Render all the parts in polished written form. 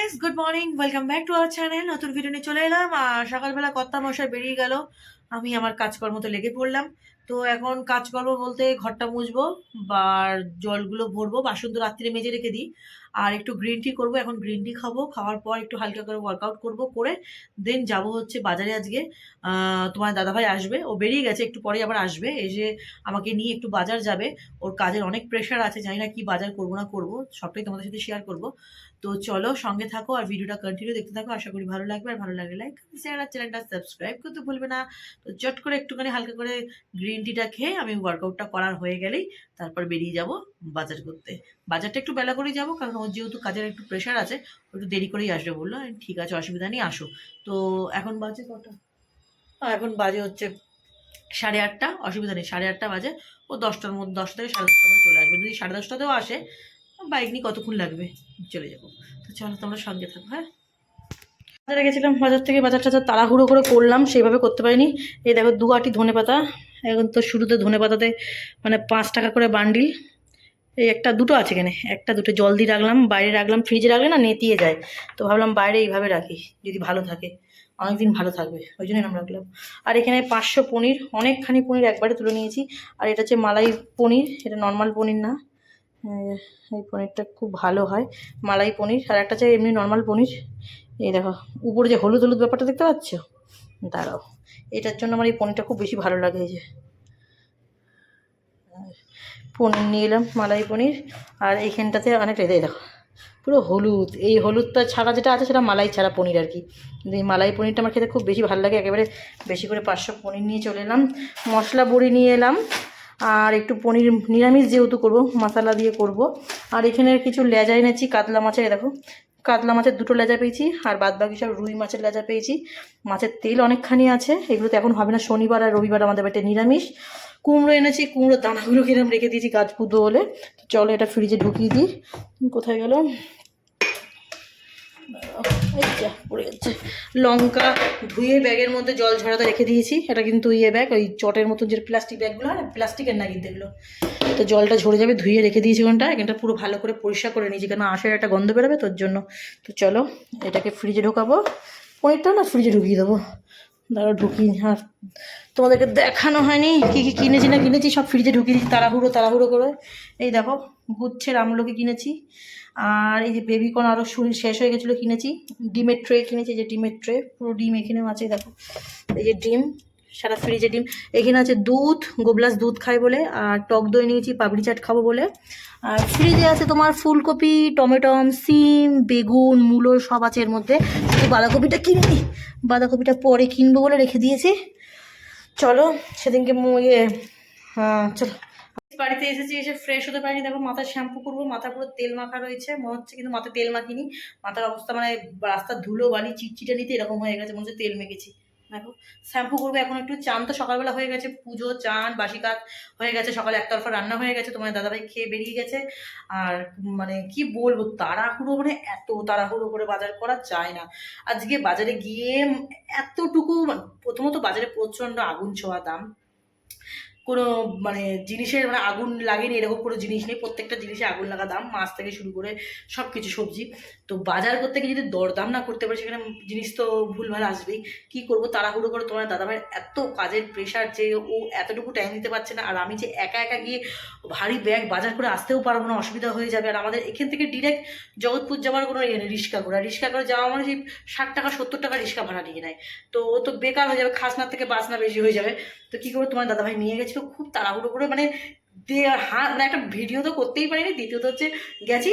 Guys, good morning, welcome back to our channel. নতুন video নিয়ে চলে এলাম। আর সকালবেলা কর্তা মশাই বেরিয়ে গেল, আমি আমার কাজকর্মতে লেগে পড়লাম। তো এখন কাজকর্ম বলতে ঘরটা মুছবো, বা জলগুলো ভরবো, বাসন তো রাত্রে মেজে রেখে দিই। আর একটু গ্রিন টি করবো, এখন গ্রিন টি খাবো, খাওয়ার পর একটু হালকা করে ওয়ার্কআউট করবো, করে দেন যাবো হচ্ছে বাজারে। আজকে তোমার দাদাভাই আসবে, ও বেরিয়ে গেছে, একটু পরে আবার আসবে, এসে আমাকে নিয়ে একটু বাজার যাবে। ওর কাজের অনেক প্রেশার আছে, জানি না কি বাজার করবো না করবো, সবটাই তোমাদের সাথে শেয়ার করবো। তো চলো সঙ্গে থাকো আর ভিডিওটা কন্টিনিউ দেখতে থাকো, আশা করি ভালো লাগবে। আর ভালো লাগলে লাইক শেয়ার আর চ্যানেলটা সাবস্ক্রাইব করতে ভুলবে না। তো চট করে একটুখানি হালকা করে গ্রিন টিটা খেয়ে আমি ওয়ার্কআউটটা করার হয়ে গেলেই তারপর বেরিয়ে যাব বাজার করতে। বাজারটা একটু বেলা করেই যাবো, কারণ ওর যেহেতু কাজের একটু প্রেশার আছে, ও একটু দেরি করেই আসবে বললো। ঠিক আছে, অসুবিধা নেই, আসো। তো এখন বাজে কটা? এখন বাজে হচ্ছে 8:30। অসুবিধা নেই, 8:30 বাজে। ও 10টার মধ্যে, 10 থেকে 10:30টার মধ্যে চলে আসবে। যদি 10:30টাতেও আসে, বাইক নিয়ে কতক্ষণ লাগবে, চলে যাবো। তো চলো তোমরা সঙ্গে থাকো। হ্যাঁ, বাজারে গেছিলাম, বাজার থেকে বাজার টাজার তাড়াহুড়ো করে করলাম, সেইভাবে করতে পারিনি। এই দেখো 2 আঁটি ধনে পাতা। এখন তো শুরুতে ধনে পাতাতে মানে 5 টাকা করে বান্ডিল। এই একটা দুটো আছে, এখানে একটা দুটো জল দিয়ে রাখলাম, বাইরে রাখলাম, ফ্রিজে রাখলে না নেতিয়ে যায়। তো ভাবলাম বাইরে এইভাবে রাখি, যদি ভালো থাকে, অনেকদিন ভালো থাকবে, ওই জন্য নাম রাখলাম। আর এখানে 500 পনির, অনেকখানি পনির একবারে তুলে নিয়েছি। আর এটা হচ্ছে মালাই পনির, এটা নর্মাল পনির না। এই পনিরটা খুব ভালো হয়, মালাই পনির। আর একটা হচ্ছে এমনি নর্মাল পনির। এই দেখো উপরে যে হলুদ হলুদ ব্যাপারটা দেখতে পাচ্ছ, দাঁড়াও, এটার জন্য আমার এই পনিরটা খুব বেশি ভালো লাগে। এই যে পনির নিয়ে এলাম, মালাই পনির। আর এইখানটাতে অনেকটা, এই দেখো পুরো হলুদ, এই হলুদটা ছাড়া যেটা আছে সেটা মালাই ছাড়া পনির আর কি। কিন্তু এই মালাই পনিরটা আমার খেতে খুব বেশি ভালো লাগে, একেবারে বেশি করে 500 পনির নিয়ে চলে এলাম। মশলা বড়ি নিয়ে এলাম, আর একটু পনির নিরামিষ যেহেতু করবো, মশলা দিয়ে করব। আর এখানে কিছু লেজা এনেছি কাতলা মাছের, দেখো কাতলা মাছের 2টো লেজা পেয়েছি, আর বাদ বাকি সব রুই মাছের লেজা পেয়েছি। মাছের তেল অনেকখানি আছে, এগুলো তো এখন হবে না, শনিবার আর রবিবার আমাদের বাড়িতে নিরামিষ। কুমড়ো এনেছি, কুমড়োর দানাগুলো কিরম রেখে দিয়েছি গাছ পুঁতো বলে। চলো এটা ফ্রিজে ঢুকিয়ে দিই। কোথায় গেল, এই যা পড়ে যাচ্ছে। লঙ্কা ধুয়ে ব্যাগের মধ্যে জল ঝরাতে রেখে দিয়েছি, এটা কিন্তু ইয়ে ব্যাগ, ওই চটের মতো যে প্লাস্টিক ব্যাগগুলো হয় না, প্লাস্টিকের না কিন্তু এগুলো। তো জলটা ঝরে যাবে, ধুয়ে রেখে দিয়েছি ওখানটা। এখানটা পুরো ভালো করে পরিষ্কার করে নিয়েছি, কেন আঁশের একটা গন্ধ বেরোবে তোর জন্য। তো চলো এটাকে ফ্রিজে ঢোকাবো, পনিরটাও না ফ্রিজে ঢুকিয়ে দেবো। দাঁড়া ঢুকিয়ে, আর তোমাদেরকে দেখানো হয়নি কী কী কিনেছি না কিনেছি, সব ফ্রিজে ঢুকিয়ে দিচ্ছি তাড়াহুড়ো করে। এই দেখো গুচ্ছের আমলকি কিনেছি, আর এই যে বেবিকর্ন আরও শেষ হয়ে গেছিলো কিনেছি। ডিমের ট্রে কিনেছি, যে ডিমের ট্রে, পুরো ডিম এখানে আছে, দেখো এই যে ডিম, সারা ফ্রিজে ডিম। এখানে আছে দুধ, গোবলাস দুধ খাই বলে, আর টক দই নিয়েছি পাপড়ি চাট খাবো বলে। আর ফ্রিজে আছে তোমার ফুলকপি, টমেটম, সিম, বেগুন, মূলো সব আছে এর মধ্যে। শুধু বাঁধাকপিটা কিনিনি, বাঁধাকপিটা পরে কিনবো বলে রেখে দিয়েছি। চলো সেদিনকে হ্যাঁ চলো। বাড়িতে এসেছি, এসে ফ্রেশ হতে পারিনি, দেখো মাথায় শ্যাম্পু করবো, মাথা পুরো তেল মাখা রয়েছে মনে হচ্ছে, কিন্তু মাথায় তেল মাখিনি। মাথার অবস্থা মানে রাস্তার ধুলো বালি চিটচিটা নিতে এরকম হয়ে গেছে, মনে হচ্ছে তেল মেখেছি। দেখো শ্যাম্পু করবো এখন একটু। চান তো সকালবেলা হয়ে গেছে, পুজো চান বাসি কাজ হয়ে গেছে, সকালে একতরফা রান্না হয়ে গেছে, তোমার দাদাভাই খেয়ে বেরিয়ে গেছে। আর মানে কি বলবো, তাড়াহুড়ো, মানে এত তাড়াহুড়ো করে বাজার করা যায় না। আজকে বাজারে গিয়ে এতটুকু, প্রথমত বাজারে প্রচণ্ড আগুন ছোঁয়া দাম, কোনো মানে জিনিসের মানে আগুন লাগেনি এরকম কোনো জিনিস নেই, প্রত্যেকটা জিনিসে আগুন লাগা দাম, মাছ থেকে শুরু করে সব কিছু সবজি। তো বাজার করতে গিয়ে যদি দরদাম না করতে পারি, সেখানে জিনিস তো ভুলভাল আসবেই। কী করবো, তাড়াহুড়ো করে তোমার দাদাভাইয়ের এত কাজের প্রেশার যে ও এতটুকু টাইম দিতে পারছে না, আর আমি যে একা একা গিয়ে ভারী ব্যাগ বাজার করে আসতেও পারবো না, অসুবিধা হয়ে যাবে। আর আমাদের এখান থেকে ডিরেক্ট জগৎপুর যাওয়ার কোনো ইয়ে নেই, রিক্সা করে যাওয়া মানে সেই 60 টাকা 70 টাকা রিক্সা ভাড়া নিয়ে নেয়। তো ও তো বেকার হয়ে যাবে, খাসনার থেকে বাসনা বেশি হয়ে যাবে। তো কী করে, তোমার দাদাভাই নিয়ে গেছিলো খুব তাড়াহুড়ো করে, মানে মানে একটা ভিডিও তো করতেই পারিনি। দ্বিতীয়ত হচ্ছে গেছি,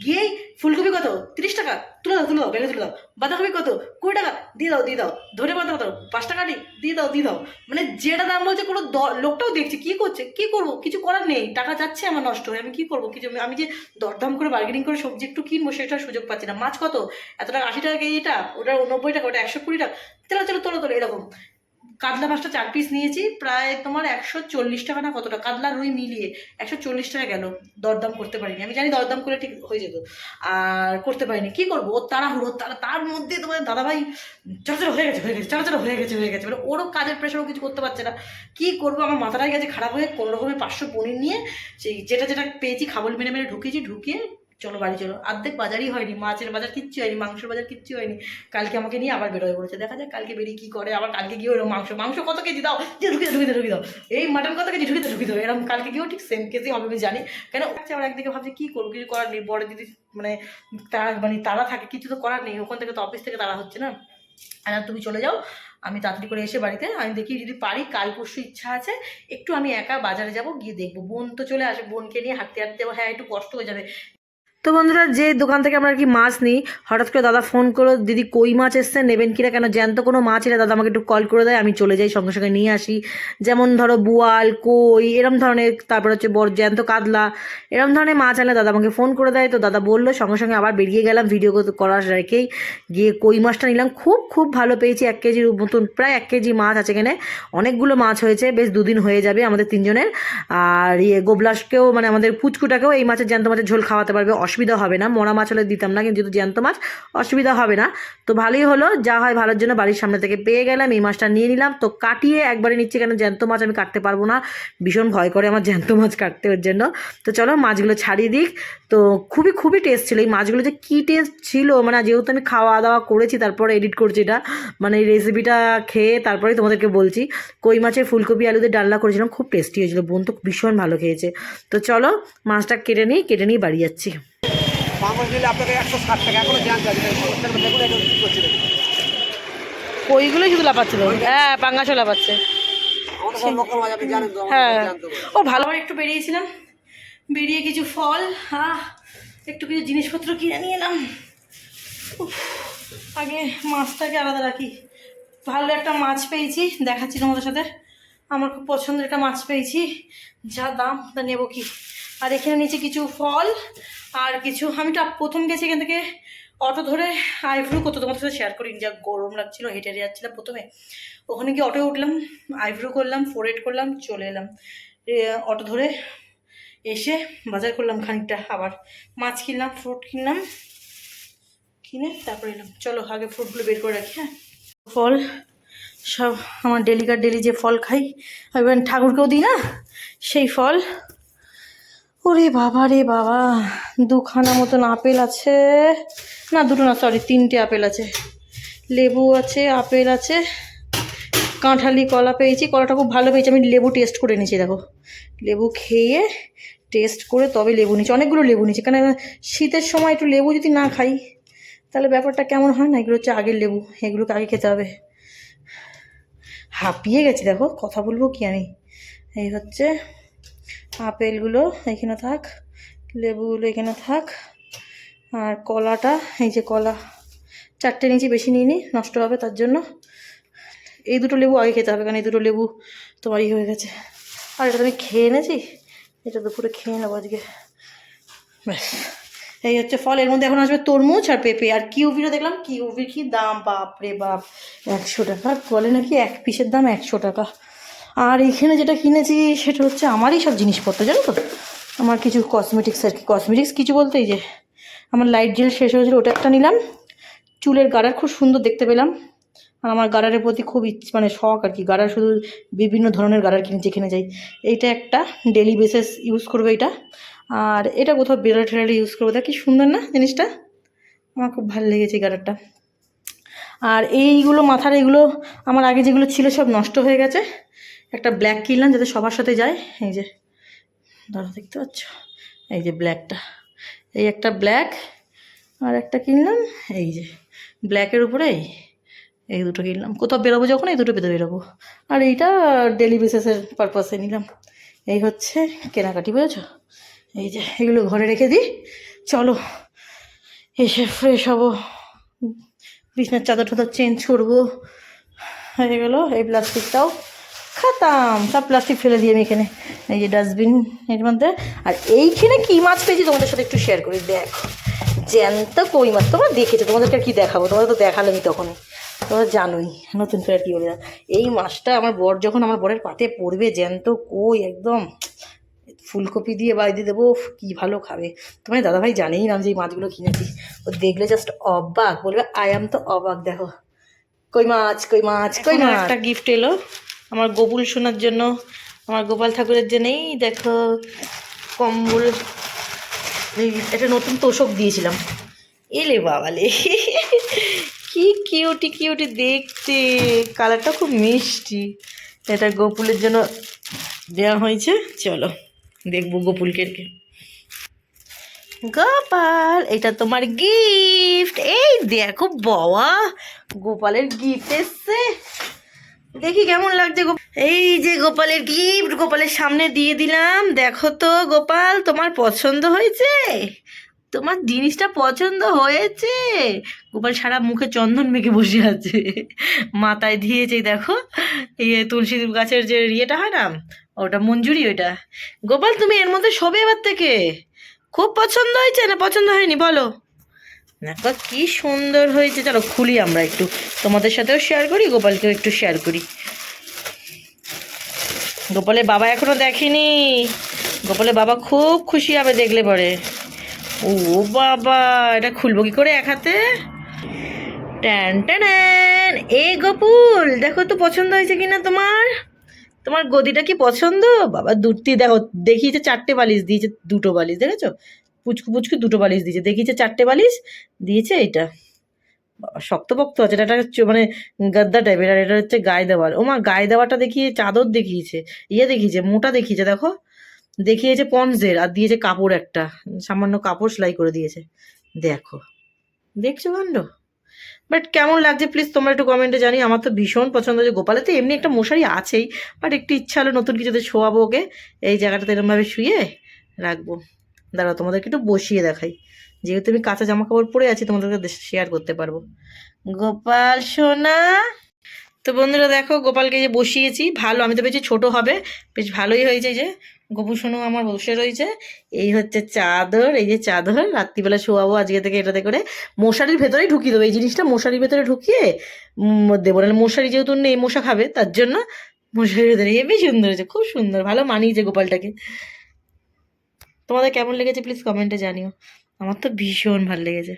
গিয়েই ফুলকপি কত, 30 টাকা, তুলে দাও ব্যাগে তুলে দাও। বাঁধাকপি কত, 20 টাকা, দিয়ে দাও। ধরে পাতা কত, 5 টাকা নেই, দিয়ে দাও। মানে যেটা দাম বলছে, কোনো লোকটাও দেখছি কী করছে, কী করবো, কিছু করার নেই, টাকা যাচ্ছে আমার নষ্ট হয়ে, আমি কী করবো কিছু। আমি যে দরদাম করে বার্গেনিং করে সবজি একটু কিনবো, সেটার সুযোগ পাচ্ছি না। মাছ কত, এত টাকা, 80 টাকা কেজি, এটা ওটা 90 টাকা, ওটা 120 টাকা। চলো তোলো এরকম। কাতলা মাছটা 4 পিস নিয়েছি, প্রায় তোমার 140 টাকা না কতটা, কাতলা রুই মিলিয়ে 140 টাকা গেল। দরদাম করতে পারিনি, আমি জানি দরদাম করে ঠিক হয়ে যেত, আর করতে পারিনি। কী করবো, ও তাড়াহুড়ো, তার মধ্যে তোমার দাদাভাই চড়চড় হয়ে গেছে, মানে ওরও কাজের প্রেশারও কিছু করতে পারছে না। কী করবো, আমার মাথাটাই গেছে খারাপ হয়ে, কোনো রকমের 500 পনির নিয়ে সেই যেটা পেয়েছি খাবল মেরে ঢুকিয়ে চলো বাড়ি চলো। অর্ধেক বাজারই হয়নি, মাছের বাজার কিচ্ছু হয়নি, মাংসের বাজার কিচ্ছু হয়নি। কালকে আমাকে নিয়ে আবার বেরোয় পড়েছে, দেখা যাক কালকে বেরিয়ে কী করে। আবার কালকে গিয়ে ওরকম মাংস কত কেজি দাও, যে ঢুকে দাও, এই মাটন কত কেজি ঢুকে দাও, এরকম কালকে গিয়েও ঠিক সেম কেজি হবে আমি জানি। কেন আমার একদিকে ভাবছি কী করবো, কিছু করার নেই, বড় দিদি মানে তারা থাকে, কিছু তো করার নেই, ওখান থেকে তো অফিস থেকে তারা হচ্ছে না। আর তুমি চলে যাও, আমি তাড়াতাড়ি করে এসে বাড়িতে আমি দেখি যদি পারি কাল পরশু ইচ্ছা আছে একটু আমি একা বাজারে যাব, গিয়ে দেখবো। বোন তো চলে আসে, বোনকে নিয়ে হাঁটতে যাবো, হ্যাঁ একটু কষ্ট হয়ে যাবে। তো বন্ধুরা, যে দোকান থেকে আমরা আর কি মাছ নিই, হঠাৎ করে দাদা ফোন করো, দিদি কই মাছ এসছে, নেবেন কিনা, কেন জ্যান্ত কোনো মাছ এলে দাদা আমাকে একটু কল করে দেয়, আমি চলে যাই সঙ্গে সঙ্গে নিয়ে আসি। যেমন ধরো বোয়াল, কই এরম ধরনের, তারপর হচ্ছে বড় জ্যান্ত কাতলা, এরম ধরনের মাছ আনলে দাদা আমাকে ফোন করে দেয়। তো দাদা বললো, সঙ্গে সঙ্গে আবার বেরিয়ে গেলাম ভিডিও করার রেখেই, গিয়ে কই মাছটা নিলাম। খুব খুব ভালো পেয়েছি, 1 কেজির মতন, প্রায় 1 কেজি মাছ আছে এখানে, অনেকগুলো মাছ হয়েছে, বেশ 2 দিন হয়ে যাবে আমাদের 3 জনের। আর গোবলাসকেও মানে আমাদের পুচকুটাকেও এই মাছের জ্যান্ত মাছের ঝোল খাওয়াতে পারবে, অসুবিধা হবে না। মরা মাছ হলে দিতাম না, কিন্তু যেহেতু জ্যান্ত মাছ অসুবিধা হবে না। তো ভালোই হলো, যা হয় ভালোর জন্য, বাড়ির সামনে থেকে পেয়ে গেলাম, এই মাছটা নিয়ে নিলাম। তো কাটিয়ে একবারে নিচ্ছি, কেন জ্যান্ত মাছ আমি কাটতে পারবো না, ভীষণ ভয় করে আমার জ্যান্ত মাছ কাটতে, ওর জন্য। তো চলো মাছগুলো ছাড়িয়ে দিক। তো খুবই খুবই টেস্ট ছিল এই মাছগুলো, যে কী টেস্ট ছিল, মানে যেহেতু আমি খাওয়া দাওয়া করেছি তারপরে এডিট করছি এটা, মানে এই রেসিপিটা খেয়ে তারপরেই তোমাদেরকে বলছি। কই মাছের ফুলকপি আলুতে ডালনা করেছিলাম, খুব টেস্টি হয়েছিল, বোন তো ভীষণ ভালো খেয়েছে। তো চলো মাছটা কেটে নিই বাড়ি যাচ্ছি। কইগুলোই শুধু লাফাচ্ছিল, হ্যাঁ পাঙ্গাসও লাফাচ্ছে। হ্যাঁ ও ভালো, একটু বেরিয়েছিলাম, বেরিয়ে কিছু ফল একটু কিছু জিনিসপত্র কিনে নিয়ে এলাম। আগে মাছটাকে আলাদা রাখি। ভালো একটা মাছ পেয়েছি, দেখাচ্ছি তোমাদের সাথে, আমার খুব পছন্দের একটা মাছ পেয়েছি, যা দাম তা নেবো কি। আর এখানে নিচে কিছু ফল আর কিছু, আমি তো প্রথম গেছি এখান থেকে অটো ধরে আইব্রু করতে, তোমাদের সাথে শেয়ার করি, যা গরম লাগছিল, হেঁটে যাচ্ছিলাম প্রথমে, ওখানে গিয়ে অটো উঠলাম, আইব্রু করলাম, ফোরহেড করলাম, চলে এলাম। অটো ধরে এসে বাজার করলাম খানিকটা, আবার মাছ কিনলাম, ফ্রুট কিনলাম, কিনে তারপরে এলাম। চলো আগে ফ্রুটগুলো বের করে রাখি। হ্যাঁ, ফল সব আমার ডেলি যে ফল খাই, এবার ঠাকুরকেও দিই না, সেই ফল। ওরে বাবা রে বাবা, 2খানা মতন আপেল আছে, না 2টো না, সরি 3টে আপেল আছে, লেবু আছে, আপেল আছে, কাঁঠালি কলা পেয়েছি, কলাটা খুব ভালো পেয়েছি, আমি লেবু টেস্ট করে নিয়েছি, দেখো লেবু খেয়ে টেস্ট করে তবে লেবু নিচ্ছি, অনেকগুলো লেবু নিচ্ছি, কারণ শীতের সময় একটু লেবু যদি না খাই তাহলে ব্যাপারটা কেমন হয় না। এগুলো হচ্ছে আগের লেবু, এগুলোকে আগে খেতে হবে। হাঁপিয়ে গেছি, দেখো কথা বলবো কি আমি। এই হচ্ছে আপেলগুলো এখানে থাক, লেবুগুলো এখানে থাক, আর কলাটা, এই যে কলা 4টে নিয়েছি, বেশি নিইনি, নষ্ট হবে তার জন্য। এই 2টো লেবু আগে খেতে হবে, কারণ এই 2টো লেবু তোমার হয়ে গেছে। আর এটা আমি খেয়ে এনেছি, এটা দুপুরে খেয়ে নেবো আজকে, ব্যাস। এই হচ্ছে ফল, এর মধ্যে এখন আসবে তরমুজ আর পেঁপে। আর কিউবিটা দেখলাম, কিউবির কি দাম, বাপরে বাপ, 100 টাকা, বলে নাকি 1 পিসের দাম 100 টাকা। আর এখানে যেটা কিনেছি সেটা হচ্ছে আমারই সব জিনিসপত্র, জানো তো, আমার কিছু কসমেটিক্স আর কি, কসমেটিক্স কিছু বলতে এই যে আমার লাইট জেল শেষ হয়েছিল, ওটা একটা নিলাম। চুলের গাড়ার খুব সুন্দর দেখতে পেলাম, আর আমার গাড়ারের প্রতি খুব মানে শখ আর কি, গাড়ার শুধু বিভিন্ন ধরনের গাড়ার কিনে যেখানে যাই। এইটা একটা ডেলি বেসিস ইউজ করবো এটা, আর এটা কোথাও বেড়া ঠেলারে ইউজ করবো, দেখ কি সুন্দর না জিনিসটা, আমার খুব ভালো লেগেছে এই গাড়ারটা। আর এইগুলো মাথার, এগুলো আমার আগে যেগুলো ছিল সব নষ্ট হয়ে গেছে, একটা ব্ল্যাক কিনলাম যাতে সবার সাথে যায়, এই যে দাঁড়া দেখতে পাচ্ছ, এই যে ব্ল্যাকটা, এই একটা ব্ল্যাক, আর একটা কিনলাম এই যে ব্ল্যাকের উপরে এই 2টো কিনলাম, কোথাও বেরোবো যখন এই 2টো পেতে বেরোবো। আর এইটা ডেলি বেসিসের পারপাসে নিলাম। এই হচ্ছে কেনাকাটি, বুঝেছো। এই যে এগুলো ঘরে রেখে দিই, চলো এসে ফ্রেশ হবো, বিছনার চাদর টাদর চেঞ্জ করবো, হয়ে গেলো। এই প্লাস্টিকটাও খাতাম, সব প্লাস্টিক ফেলে দিই আমি এখানে, এই যে ডাস্টবিন এর মধ্যে। আর এইখানে কী মাছ পেয়েছি তোমাদের সাথে একটু শেয়ার করি, দেখো জ্যান্ত কই মাছ, তোমরা দেখেছো, তোমাদেরকে আর কী দেখাবো, তোমরা তো দেখালামই তখনই, তোমরা জানোই, নতুন করে আর কী বলে। এই মাছটা আমার বর যখন আমার বরের পাতে পড়বে, জ্যান্ত কই একদম ফুলকপি দিয়ে বাড়িতে দেবো, কী ভালো খাবে। তোমার দাদাভাই জানেই না যে এই মাছগুলো কিনেছি, ও দেখলে জাস্ট অবাক, বলবে আই এম তো অবাক, দেখো কই মাছ কই মাছ কই মাছ। একটা গিফট এলো আমার গোপুল সোনার জন্য, আমার গোপাল ঠাকুরের জন্যই, দেখো কম্বল এই একটা নতুন তোষক দিয়েছিলাম। এলে বাবালে, কি কিউটি কিউটি দেখতে, কালারটা খুব মিষ্টি। এটা গোপুলের জন্য দেওয়া হয়েছে। চলো দেখবো গোপুলকে। গোপাল, এটা তোমার গিফট। এই দেখো বাবা, গোপালের গিফট এসছে, দেখি কেমন লাগছে। এই যে গোপালের গিফট, গোপালের সামনে দিয়ে দিলাম। দেখো তো গোপাল, তোমার পছন্দ হয়েছে? তোমার জিনিসটা পছন্দ হয়েছে? গোপাল সারা মুখে চন্দন মেখে বসে আছে, মাথায় দিয়েছে দেখো ইয়ে তুলসী গাছের যে ইয়েটা হয় না, ওটা মঞ্জুরি ওইটা। গোপাল, তুমি এর মধ্যে শোবে এবার থেকে? খুব পছন্দ হয়েছে না পছন্দ হয়নি বলো? দেখো কি সুন্দর হয়েছে। চলো খুলি আমরা একটু, তোমাদের সাথেও শেয়ার করি, গোপালকেও একটু শেয়ার করি। গোপালের বাবা এখনো দেখেনি, গোপালের বাবা খুব খুশি হবে দেখলে পরে। ও বাবা, এটা খুলবো কি করে এক হাতে? Tan tan. এ গোপুল, দেখো তো পছন্দ হয়েছে কিনা তোমার? তোমার গদিটা কি পছন্দ? বাবা দুটি দেখো, দেখিয়েছে 4টে বালিশ দিয়েছে, 2টো বালিশ দেখেছো? পুচকু পুচকু 2টো বালিশ দিয়েছে, দেখিয়েছে 4টে বালিশ দিয়েছে। এটা বাবা শক্তপোক্ত আছে, এটা একটা মানে গাদ্দা টাইপের। আর এটা হচ্ছে গায়ে দেওয়ার। ও মা, গায়ে দেওয়াটা দেখিয়ে চাদর দেখিয়েছে, ইয়ে দেখিয়েছে মোটা দেখিয়েছে দেখো, দেখিয়েছে পন্সের, আর দিয়েছে কাপড়, একটা সামান্য কাপড় সেলাই করে দিয়েছে। দেখো, দেখছো কাণ্ড। বাট কেমন লাগছে প্লিজ তোমরা একটু কমেন্টে জানি। আমার তো ভীষণ পছন্দ হয়েছে। গোপালের তো এমনি একটা মশারি আছেই, বাট একটু ইচ্ছা হলো নতুন কিছুতে শোয়াবো ওকে। এই জায়গাটাতে এরকমভাবে শুয়ে রাখবো। দাঁড়াও তোমাদেরকে একটু বসিয়ে দেখাই, যেহেতু আমি কাঁচা জামা কাপড় পরে আছি তোমাদেরকে শেয়ার করতে পারবো। গোপাল সোনা, তো বন্ধুরা দেখো গোপালকে যে বসিয়েছি, ভালো, আমি তো ভেবেছি ছোটো হবে, বেশ ভালোই হয়েছে। যে গোপু সোনু আমার বসে রয়েছে। এই হচ্ছে চাদর, এই যে চাদর, রাত্রিবেলা শোয়াবো আজকে থেকে এটাতে করে। মশারির ভেতরেই ঢুকিয়ে দেবো এই জিনিসটা, মশারির ভেতরে ঢুকিয়ে দেবো, নাহলে মশারি যেহেতু নেই, মশা খাবে, তার জন্য মশারির ভেতরে। হেবি সুন্দর হয়েছে, খুব সুন্দর, ভালো মানিয়েছে গোপালটাকে। তোমাদের কেমন লেগেছে প্লিজ কমেন্টে জানিও, আমার তো ভীষণ ভালো লেগেছে।